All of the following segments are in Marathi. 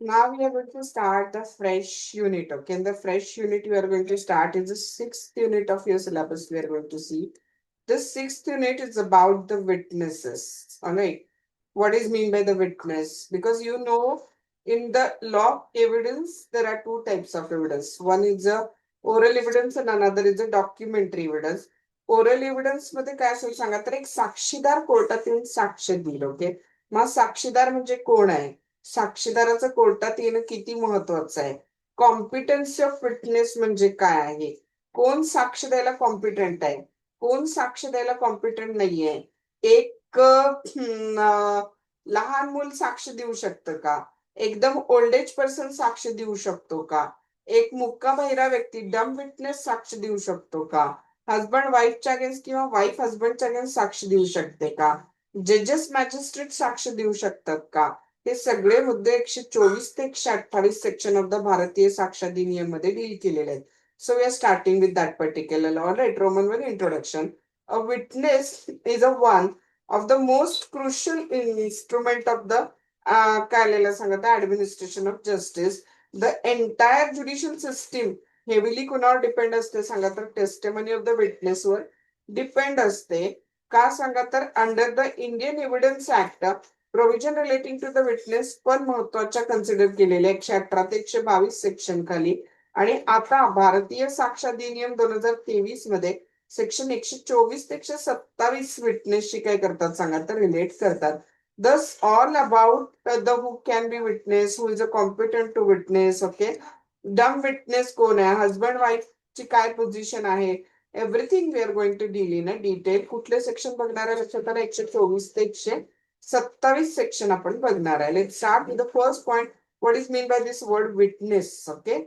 Now we are going to start the fresh unit. Okay, and the fresh unit we are going to start is the sixth unit of your syllabus. We are going to see the sixth unit is about the witnesses. All right, what is mean by the witness? Because you know, in the law of evidence, there are two types of evidence. One is a oral evidence and another is a documentary evidence. Oral evidence मध्ये काय असेल सांगा तर एक साक्षीदार कोर्टात येऊन साक्ष दिलं. ओके, मग साक्षीदार म्हणजे कोण आहे? साक्षीदाराचं कोर्टात येणं किती महत्वाचं आहे? कॉम्पिटन्सी ऑफ विटनेस म्हणजे काय आहे? कोण साक्ष द्यायला कॉम्पिटंट आहे, कोण साक्ष द्यायला कॉम्पिटंट नाहीये? एक लहान मूल साक्ष देऊ शकतं का? एकदम ओल्ड एज पर्सन साक्ष देऊ शकतो का? एक मुक्का बहिरा व्यक्ती डम विटनेस साक्ष देऊ शकतो का? हजबंड वाईफच्या अगेन्स्ट किंवा वाईफ हजबंडच्या अगेन्स्ट साक्ष देऊ शकते का? जजेस मॅजिस्ट्रेट साक्ष देऊ शकतात का? हे सगळे मुद्दे 124 ते 128 section of the Bharatiya Sakshya अधिनियम मध्ये डील केलेले आहेत. So we are starting with that particular law. Right, Roman one introduction. A witness is a one of the most crucial instrument of the काय लिहिलं सांगत administration of justice. The entire judicial system heavily कुणावर डिपेंड असते सांगा तर टेस्टिमनी ऑफ द विटनेसवर डिपेंड असते. का सांगा तर under the Indian Evidence Act provision relating to the witness पण महत्वाच्या कन्सिडर केलेल्या 118 ते 122 सेक्शन खाली. आणि आता भारतीय साक्ष अधिनियम 2023 मध्ये सेक्शन 124 ते 127 विटनेसशी काय करतात सांगा तर रिलेट करतात. Thus all about the who can be witness, who is a competent to witness. Okay, dumb witness कोण आहे, हजबंड वाईफ ची काय पोझिशन आहे, everything we are going to deal in a detail. कुठले सेक्शन बघणार आहे लक्षात आलं? 124 ते 127 सेक्शन आपण बघणार आहे. Let's start with the first point. What is mean by this word witness? Okay,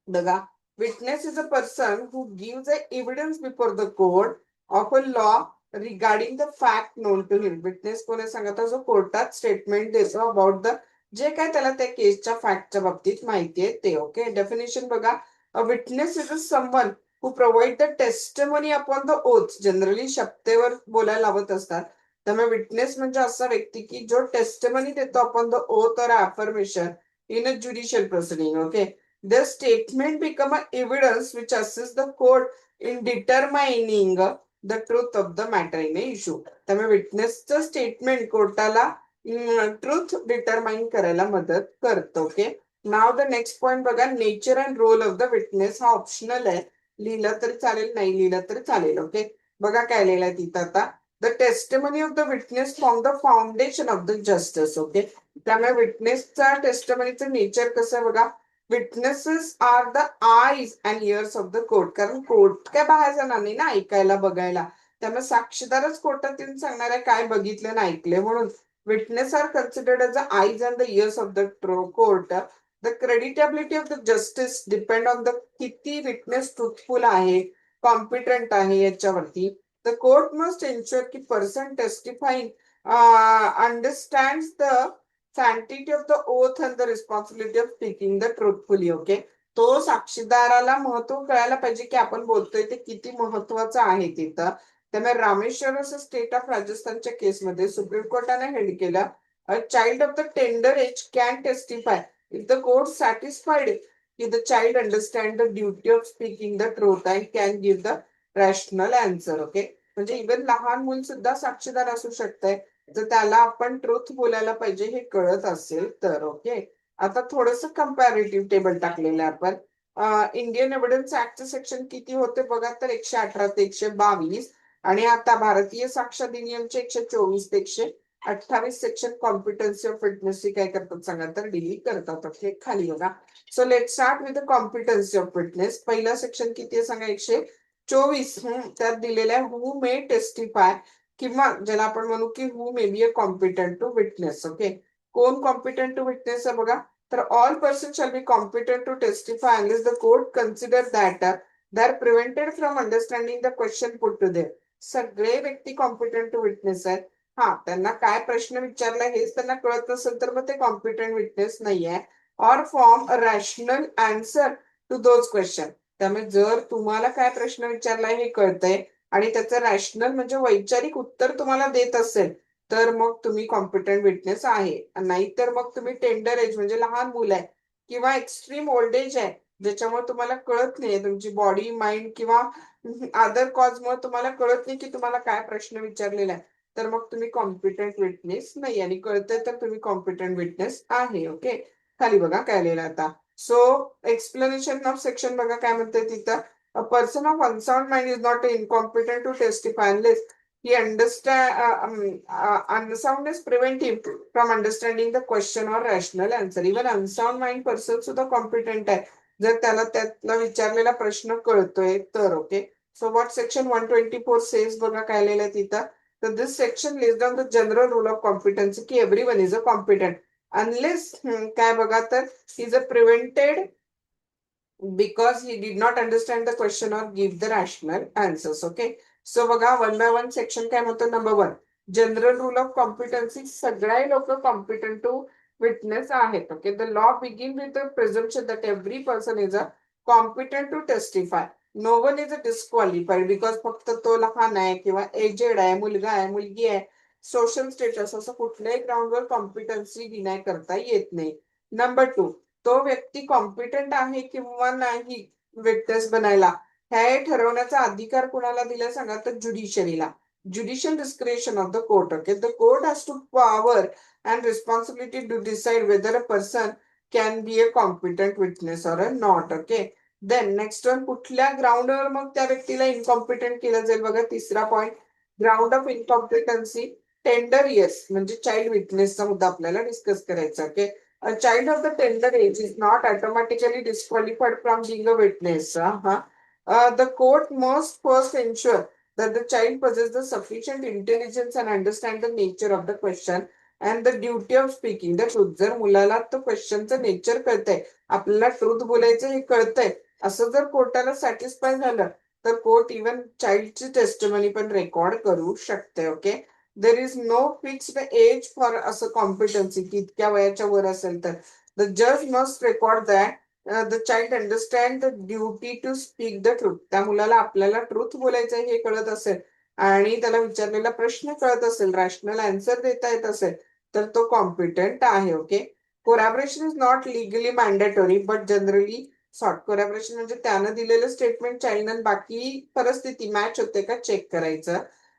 बघा, witness is a person who gives a evidence before the court of a law regarding the fact known to him. Witness कोण आहे सांगता जो कोर्टात स्टेटमेंट देतो अबाउट द जे काय त्याला त्या केसच्या फॅक्टच्या बाबतीत माहिती आहे ते. ओके, डेफिनेशन बघा. A witness is a someone who provide the testimony upon the oath. Generally शपथेवर बोलायला लावत असतात, त्यामुळे विटनेस म्हणजे असा व्यक्ती की जो टेस्टिमनी देतो अपॉन द ओथ और affirmation in a judicial proceeding. Okay, their statement become an evidence which assists the court in determining the truth of the matter in a issue. त्यामुळे विटनेसचं स्टेटमेंट कोर्टाला ट्रूथ डिटरमाइन करायला मदत करतो. Okay, now the next point बघा. Nature and role of the witness हा ऑप्शनल आहे, लिहिलं तरी चालेल नाही लिहिलं तरी चालेल. ओके, बघा काय लिहिलं आहे तिथं आता. The testimony of the witness form the foundation of the justice. Okay, त्यामुळे विटनेसचा टेस्टिमनीचं नेचर कसं बघा. Witnesses are the eyes and ears of the court. कारण कोर्ट काय बाहेर जाणार नाही ना ऐकायला बघायला, त्यामुळे साक्षीदारच कोर्टात येऊन सांगणार आहे काय बघितलं ना ऐकले. म्हणून witness are considered as the eyes and the ears of the court. The creditability of the justice depend on the किती विटनेस ट्रुथफुल आहे, कॉम्पिटंट आहे याच्यावरती. द कोर्ट मस्ट एन्श्युअर की person testifying understand the sanctity of the oath and the responsibility of speaking the truthfully. Okay, तो साक्षीदाराला महत्व कळायला पाहिजे की आपण बोलतोय ते किती महत्वाचं आहे तिथं. त्यामुळे रामेश्वर स्टेट ऑफ राजस्थानच्या केसमध्ये सुप्रीम कोर्टाने हेल्ड केलं a child of the tender age can testify if the court satisfied की the child understand the duty of speaking the truth and can give the rational answer. Okay, म्हणजे इव्हन लहान मुल सुद्धा साक्षीदार असू शकतंय जर त्याला आपण ट्रूथ बोलायला पाहिजे हे कळत असेल तर. ओके, आता थोडस कंपॅरेटिव्ह टेबल टाकलेलं आहे आपण. इंडियन एव्हिडन्स ऍक्टचे सेक्शन किती होते बघा तर 118 ते 122. आणि आता भारतीय साक्ष अधिनियमचे 124 ते 128 सेक्शन कॉम्पिटन्सी ऑफ विटनेस काय करतात सांगा तर डिलीट करतात. ओके, खाली बघा. So let start with the competency of witness. पहिला सेक्शन किती आहे सांगा 124. त्यात दिलेलं आहे हू मे टेस्टिफाय किंवा ज्याला आपण म्हणू की who may be a competent to witness. Okay, कोण कॉम्पिटंट टू विटनेस आहे बघा तर all person shall be competent to testify unless the court consider that they are prevented from understanding the question put to them. सगळे व्यक्ती कॉम्पिटंट टू विटनेस आहेत. हा, त्यांना काय प्रश्न विचारला हेच त्यांना कळत नसेल तर मग ते कॉम्पिटंट विटनेस नाही आहे. Or form a rational answer to those question. त्यामुळे जर तुम्हाला काय प्रश्न विचारलाय हे कळतंय आणि त्याचं रॅशनल म्हणजे वैचारिक उत्तर तुम्हाला देत असेल तर मग तुम्ही कॉम्पिटंट विटनेस आहे. नाहीतर मग तुम्ही टेंडर एज म्हणजे लहान मुलं आहे किंवा एक्स्ट्रीम ओल्ड एज आहे, ज्याच्यामुळे तुम्हाला कळत नाहीये तुमची बॉडी माइंड किंवा अदर कॉजमुळे तुम्हाला कळत नाही की तुम्हाला काय प्रश्न विचारलेला आहे, तर मग तुम्ही कॉम्पिटंट विटनेस नाही. आणि कळतंय तर तुम्ही कॉम्पिटंट विटनेस आहे. ओके. खाली बघा काय लिहिलं आता. सो एक्सप्लेनेशन ऑफ सेक्शन बघा काय म्हणते तिथं. A person of unsound mind is not incompetent to testify unless he unsoundness prevent him from understanding the question or rational answer. Even unsound mind person सुद्धा कॉम्पिटंट आहे जर त्याला त्यातला विचारलेला प्रश्न कळतोय तर. Okay. So what section 124 says बघा काय लिहिलंय तिथं. तर this section lays down the general rule of competency की everyone is a competent unless काय बघा तर is a prevented because he did not understand the question or give the rational answers. Okay. So बघा वन बाय वन सेक्शन काय म्हणतो. Number one, general rule of competency. सगळे लोक कॉम्पिटंट टू विटनेस आहेत. Okay. The law begin with the presumption that every person is a competent to testify. No one is a disqualified because फक्त तो लहान आहे किंवा एजेड आहे, मुलगा आहे, मुलगी आहे, सोशल स्टेटस, असं कुठल्याही ग्राउंडवर कॉम्पिटन्सी डिनाय करता येत नाही. नंबर टू, तो व्यक्ती कॉम्पिटंट आहे किंवा नाही विटनेस बनायला हे ठरवण्याचा अधिकार कुणाला दिला सांगा तर ज्युडिशरीला. Judicial discretion of the court. Okay. The court has to power and responsibility to decide whether a person can be a competent witness or a not. Okay. Then next one, कुठल्या ग्राउंडवर मग त्या व्यक्तीला इनकॉम्पिटंट केलं जाईल बघा. तिसरा point, ground of incompetency. Tender yes म्हणजे चाइल्ड विटनेसचा मुद्दा आपल्याला डिस्कस करायचा. Okay. A child of the tender age is not automatically disqualified from being a witness. The court must first ensure that the child possesses the sufficient intelligence and understand the nature of the question and the duty of speaking the truth. जर मुलाला तो क्वेश्चनचं नेचर कळतंय, आपल्याला ट्रूथ बोलायचं हे कळतंय, असं जर कोर्टाला सॅटिस्फाय झालं तर कोर्ट इव्हन चाइल्डची टेस्टिमनी पण रेकॉर्ड करू शकते. Okay. There is no fixed age for असं कॉम्पिटन्सी की इतक्या वयाच्या वर असेल तर. द जज must record that the child understand the duty to speak the truth. त्या मुलाला आपल्याला ट्रूथ बोलायचं हे कळत असेल आणि त्याला विचारलेला प्रश्न कळत असेल, रॅशनल आन्सर देता येत असेल तर तो कॉम्पिटंट आहे. Okay. Collaboration is not legally mandatory but generally sort. Collaboration म्हणजे त्यानं दिलेलं स्टेटमेंट चाइल्ड बाकी परिस्थिती मॅच होते का चेक करायचं.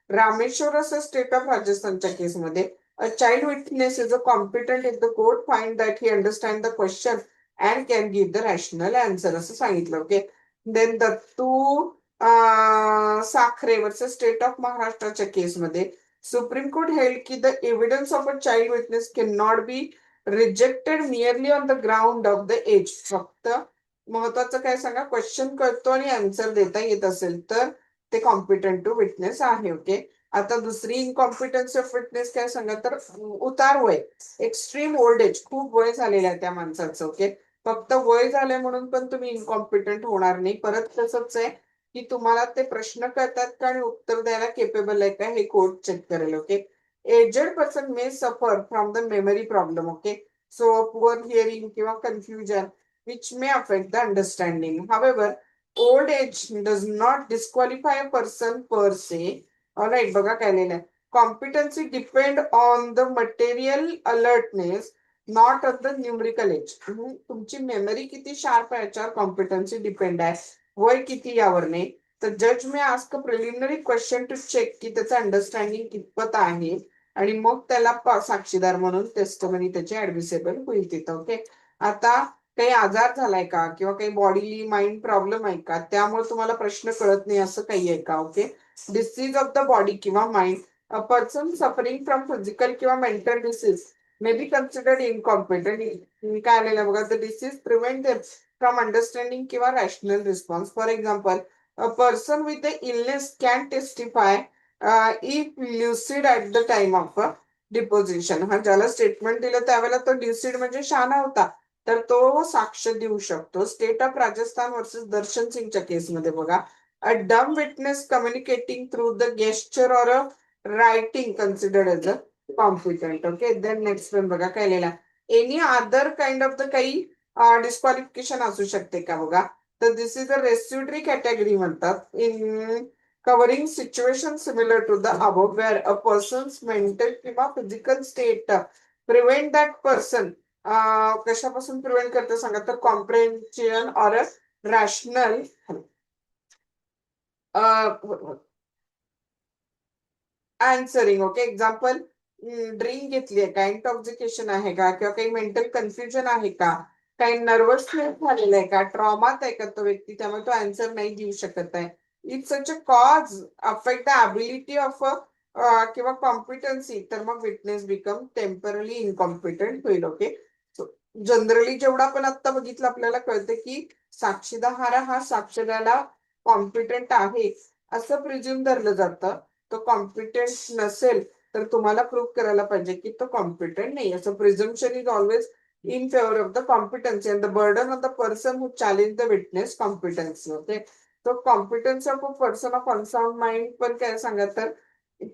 रामेश्वर असं स्टेट ऑफ राजस्थानच्या केसमध्ये a child witness is a competent if the court find that he understand the question and can give the rational answer असं सांगितलं. Okay. Then Dattu Sakhare versus State of महाराष्ट्राच्या केसमध्ये सुप्रीम कोर्ट हेल्ड की the evidence of a child witness can not be rejected merely on the ground of the age. फक्त महत्वाचं काय सांगा, क्वेश्चन कळतो आणि आन्सर देता येत असेल तर ते कॉम्पिटंट टू विटनेस आहे. ओके. आता दुसरी इनकॉम्पिटन्सी ऑफ विटनेस काय सांगा तर उतार वय, एक्स्ट्रीम ओल्ड एज, खूप वय झालेलं आहे त्या माणसाचं. ओके. फक्त वय झालंय म्हणून पण तुम्ही इनकॉम्पिटंट होणार नाही. परत तसंच आहे की तुम्हाला ते प्रश्न कळतात का आणि उत्तर द्यायला केपेबल आहे का हे कोर्ट चेक करेल. Okay. Aged person may suffer from the memory problem. Okay. So poor hearing किंवा confusion which may affect the understanding. However old age does not disqualify a person per se. Alright. बघा काय लिहिलंय. Competency depend on the material alertness not on the numerical age. तुमची मेमरी किती शार्प आहे याच्यावर कॉम्पिटन्सी डिपेंड आहे, वय किती यावर नाही. तर जज may ask preliminary question to check की त्याचं अंडरस्टँडिंग कितपत आहे आणि मग त्याला साक्षीदार म्हणून टेस्टमनी त्याची ऍडमिसेबल होईल तिथं. ओके. आता काही आजार झालाय का किंवा काही बॉडी माइंड प्रॉब्लेम आहे का, त्यामुळे तुम्हाला प्रश्न कळत नाही असं काही आहे का. Okay. Disease of the body किंवा mind. A person suffering from physical किंवा mental disease may be considered incompetent. काय आलेलं बघा. The disease prevent from understanding किंवा rational response. For example, a person with the illness can testify if lucid at the time of deposition. हा ज्याला स्टेटमेंट दिलं त्यावेळेला तो ल्युसिड म्हणजे शहाणा होता तर तो साक्ष देऊ शकतो. State of Rajasthan versus Darshan सिंगच्या केसमध्ये बघा. A dumb witness communicating through the gesture or a writing considered as a competent. Okay. Then next one बघा काय लिहिला. Any other kind of the काही डिस्क्वालिफिकेशन असू शकते का बघा. तर this is a residuary category म्हणतात. In covering situations similar to the above where a person's mental किंवा physical state prevent that person कशापासून प्रिव्हेंट करते सांगा तर comprehension or a rational answering. Okay, example drink घेतली आहे का, इंटॉक्सिकेशन आहे का, किंवा काही मेंटल कन्फ्युजन आहे का, काही नर्वसनेस झालेला आहे का, ट्रॉमात आहे का तो व्यक्ती, त्यामुळे तो आन्सर नाही देऊ शकत आहे. It such a cause affect the ability of किंवा कॉम्पिटन्सी, तर मग विटनेस बिकम टेम्पररी इनकॉम्पिटंट होईल. ओके, जनरली जेवढा आपण आता बघितलं आपल्याला कळतं की साक्षीदार हा साक्षीदाराला कॉम्पिटंट आहे असं प्रिझ्युम धरलं जातं. तो कॉम्पिटंट नसेल तर तुम्हाला प्रूव्ह करायला पाहिजे की तो कॉम्पिटंट नाही. असं presumption is always in favor of the competency and the burden of the person who challenge the witness competency. Okay, so competence of a person of unsound mind पण काय सांगा तर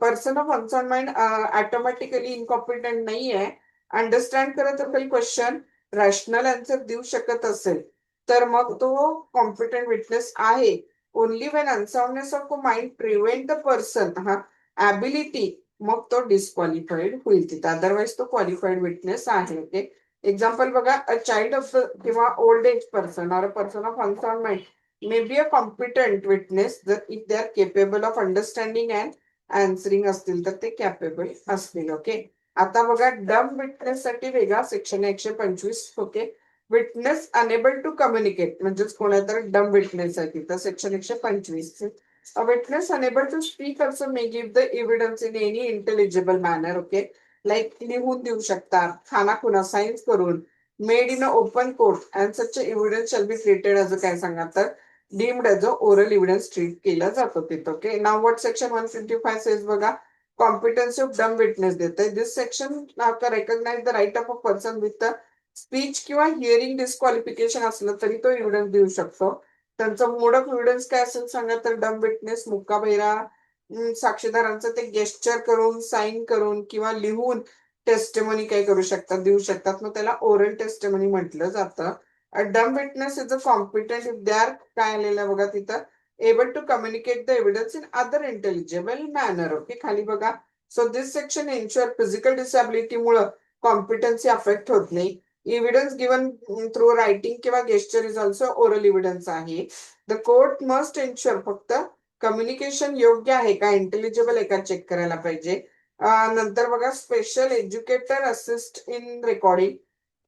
person of unsound mind automatically incompetent नाही आहे. अंडरस्टँड करत असेल क्वेश्चन, रॅशनल आन्सर देऊ शकत असेल तर मग तो कॉम्पिटंट विटनेस आहे. Only when unsoundness of mind prevent the person हा ॲबिलिटी, मग तो डिस्क्वालिफाईड होईल तिथे, अदरवाईज तो क्वालिफाईड विटनेस आहे. ओके, एक्झाम्पल बघा, अ चाइल्ड ऑफ किंवा old age person or a person of unsound mind may be a competent witness जर if they are capable of understanding and answering असतील तर ते कॅपेबल असतील. ओके, आता बघा डम विटनेस साठी वेगळा section 125. Okay, witness unable to communicate म्हणजेच कोण आहे तर डम विटनेस साठी तर section 125. A witness unable to speak also may give the evidence in any intelligible manner. Okay, like लिहून देऊ शकतात, खानाखुना साईन्स करून, made in a open court and such evidence shall be treated as काय सांगा तर deemed as a oral evidence treat केला जातो तिथं. Okay, now what section 155 says बघा, कॉम्पिटन्सी ऑफ डम विटनेस देत आहे. This section recognize the right of a person with speech किंवा हिअरिंग डिस्क्वालिफिकेशन असलं तरी तो एव्हिडन्स देऊ शकतो. त्यांचं मोड ऑफ एव्हिडन्स काय असेल सांगा तर डम विटनेस मुक्का बहिरा साक्षीदारांचं ते गेस्चर करून, साईन करून किंवा लिहून टेस्टमनी काय करू शकतात, देऊ शकतात. मग त्याला ओरल टेस्टमनी म्हटलं जातं. A dumb witness is a competent if they are काय आलेलं बघा तिथं, able to communicate the evidence in other intelligible manner. Okay, खाली बघा, so this section ensure physical डिसॅबिलिटीमुळे कॉम्पिटन्सी अफेक्ट होत नाही. एव्हिडन्स गिवन थ्रू रायटिंग किंवा gesture is also oral evidence आहे. द कोर्ट मस्ट इन्शुअर फक्त कम्युनिकेशन योग्य आहे का, इंटेलिजिबल आहे का चेक करायला पाहिजे. नंतर बघा, special educator assist in recording,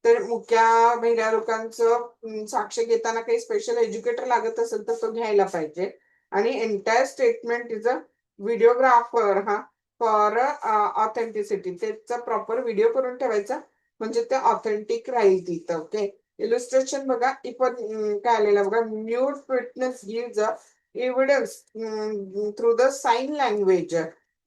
तर मुक्या बहिऱ्या लोकांचं साक्ष घेताना काही स्पेशल एज्युकेटर लागत असेल तर तो घ्यायला पाहिजे. आणि entire statement is a videographer हा फॉर ऑथेंटिसिटी, त्याचा प्रॉपर व्हिडिओ करून ठेवायचा म्हणजे ते ऑथेंटिक राहील तिथं. ओके, इलुस्ट्रेशन बघा, इफन काय आलेलं बघा, nude witness gives evidence through the sign language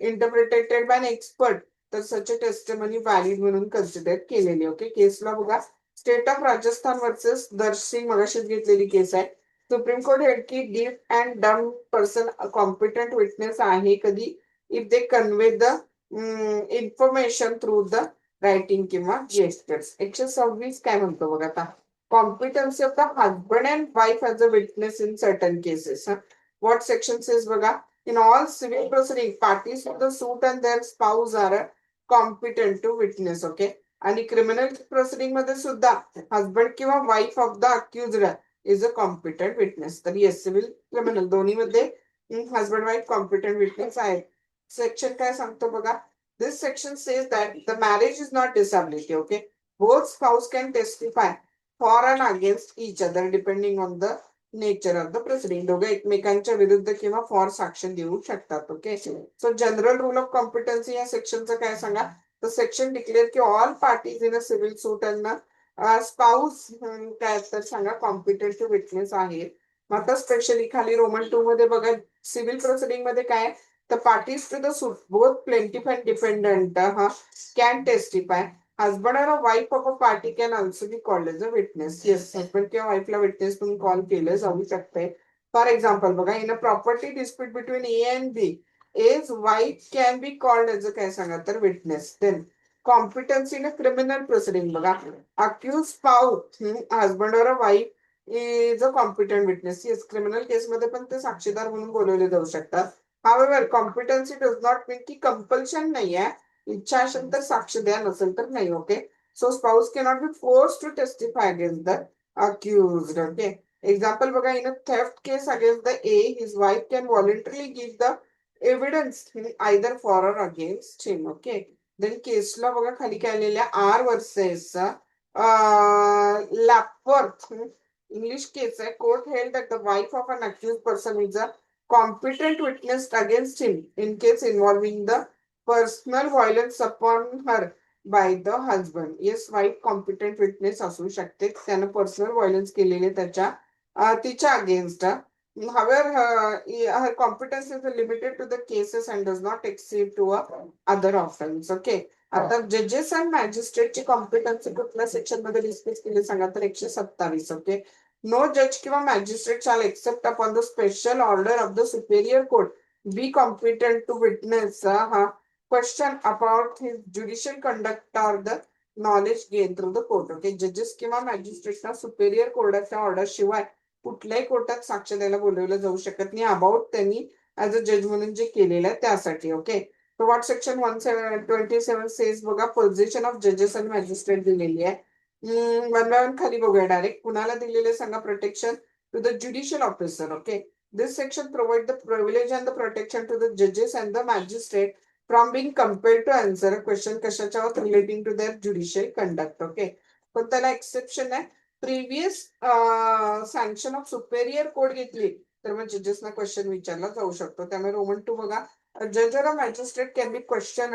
interpreted by an expert, तर सच टेस्टमनी व्हॅलिड म्हणून कन्सिडर केलेली. ओके, केसला बघा, स्टेट ऑफ राजस्थान वर्सेस दर्शिंग मगाशीच घेतलेली केस आहे. सुप्रीम कोर्ट हेड की डीफ अँड डम पर्सन कॉम्पिटंट विटनेस आहे कधी, if they convey the information through the writing किंवा जेस्टर्स. 126 काय म्हणतो बघा आता, competency of the husband and wife as a witness in certain cases. What section says बघा, in all civil proceeding parties to the suit and their spouse are competent to witness. Okay, आणि क्रिमिनल प्रोसिडिंग मध्ये सुद्धा हजबंड किंवा wife of the accused is a competent witness. तर येस, सिव्हिल क्रिमिनल दोन्ही मध्ये हजबंड वाईफ कॉम्पिटंट विटनेस आहे. सेक्शन काय सांगतो बघा, this section says that the marriage is not disability. Okay, both spouse can testify for and against each other depending on the nature of the proceeding. दोघे एकमेकांच्या विरुद्ध किंवा फॉर साक्ष देऊ शकतात. Okay, so general rule of competency या सेक्शनचं काय सांगा, तर सेक्शन डिक्लेअर की all parties in a civil suit and spouse काय तर सांगा कॉम्पिटंट टू विटनेस आहे. आता स्पेशली खाली रोमन 2 मध्ये बघा, सिव्हिल प्रोसिडिंग मध्ये काय, तर parties to the suit both plaintiff and dependent can testify. Husband और wife of a party can also be called as a witness. Yes, husband किंवा वाईफला विटनेस म्हणून कॉल केलं जाऊ शकते. फॉर एक्झाम्पल बघा, in a property dispute between A and B as wife can be called as a काय सांगा तर witness. Then competency in a criminal proceeding बघा, अक्यूज स्पाउस हजबंड और wife is a competent witness. Yes, criminal केसमध्ये पण ते साक्षीदार म्हणून बोलवले जाऊ शकतात. However, competency does not mean की कंपल्शन नाही आहे. इच्छा असेल तर साक्ष द्या, नसेल तर नाही. Okay. So spouse cannot be forced to testify against the accused. Okay. Example बघा, in a theft case against the A, his wife can voluntarily give the evidence either for or against him. Okay. Then Kesla बघा खाली काय आलेल्या आर वर्सेस लॅपवर्थ इंग्लिश केस आहे. Court held that the wife of an accused person is a competent witness against him in case involving the personal violence upon her by the husband. Yes, wife competent witness असू शकते. त्यानं पर्सनल व्हायलन्स केलेले तिच्या against. However, her competence is limited to the cases and does not exceed to a other offense. Okay. आता जजेस अँड मॅजिस्ट्रेटची कॉम्पिटन्सी कुठल्या सेक्शन मध्ये डिस्कस केली सांगा तर 127. ओके. No judge किंवा magistrate shall accept upon the special order of the superior court be competent to witness question about his judicial conduct or the knowledge gained through the court. Okay. Judges किंवा magistrate ना superior कोर्टाच्या ऑर्डर शिवाय कुठल्याही कोर्टात साक्ष द्यायला बोलवलं जाऊ शकत नाही अबाउट त्यांनी ऍज अ जज म्हणून जे केलेलं आहे त्यासाठी. Okay. So what section 127 says बघा, पोझिशन ऑफ जजेस अँड मॅजिस्ट्रेट दिलेली आहे. वन बाय वन खाली बघूया डायरेक्ट. कुणाला दिलेले सांगा protection to the judicial officer. Okay. This section provide the privilege and the protection to the जजेस and the magistrate from being compelled to answer a question कशाच्या relating to their judicial conduct. Okay. पण त्याला एक्सेप्शन आहे. Previous sanction of superior court घेतली तर मग जजेसना क्वेश्चन विचारला जाऊ शकतो. त्यामुळे रोमन 2 बघा, a judge or a magistrate can be questioned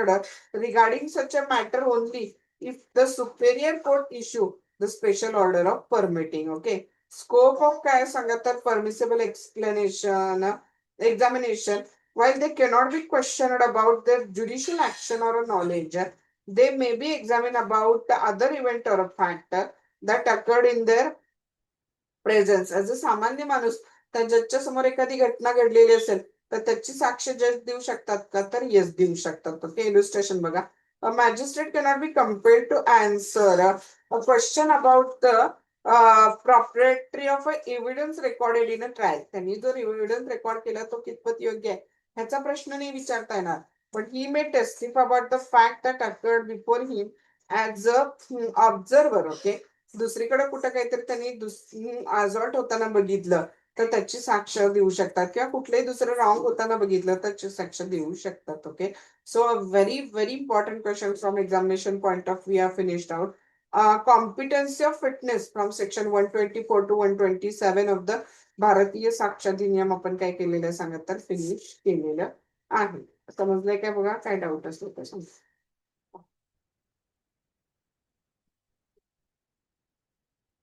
regarding such a matter only if the superior court issue the special order of permitting. Okay. Scope of काय सांगा तर permissible explanation examination. While they cannot be questioned about their judicial action or a knowledge, they may be examined about the other event or a factor that occurred in their presence. As a सामान्य माणूस त्या जजच्या समोर एखादी घटना घडलेली असेल तर त्याची साक्ष जज देऊ शकतात का तर येस देऊ शकतात. ओके. इलुस्ट्रेशन बघा. A magistrate cannot be compelled to answer a question about the property of evidence recorded in a trial. त्यांनी जो एव्हिडन्स रेकॉर्ड केला तो कितपत योग्य आहे ह्याचा प्रश्न नाही विचारता येणार. पण he may testify about the fact that occurred before him as a observer. Okay. दुसरीकडे कुठं काहीतरी त्यांनी आजॉल्ट होताना बघितलं तर त्याची साक्ष देऊ शकतात किंवा कुठलंही दुसरं रॉंग होताना बघितलं तर त्याची साक्ष देऊ शकतात. Okay. So very very important question from examination point of view are finished out. Competency of fitness from section 124 to 127 of the Bharatiya Sakshya अधिनियम आपण काय केलेलं आहे सांगा तर फिनिश केलेलं आहे. समजलंय काय बघा, काय डाऊट असतो तर सांगा.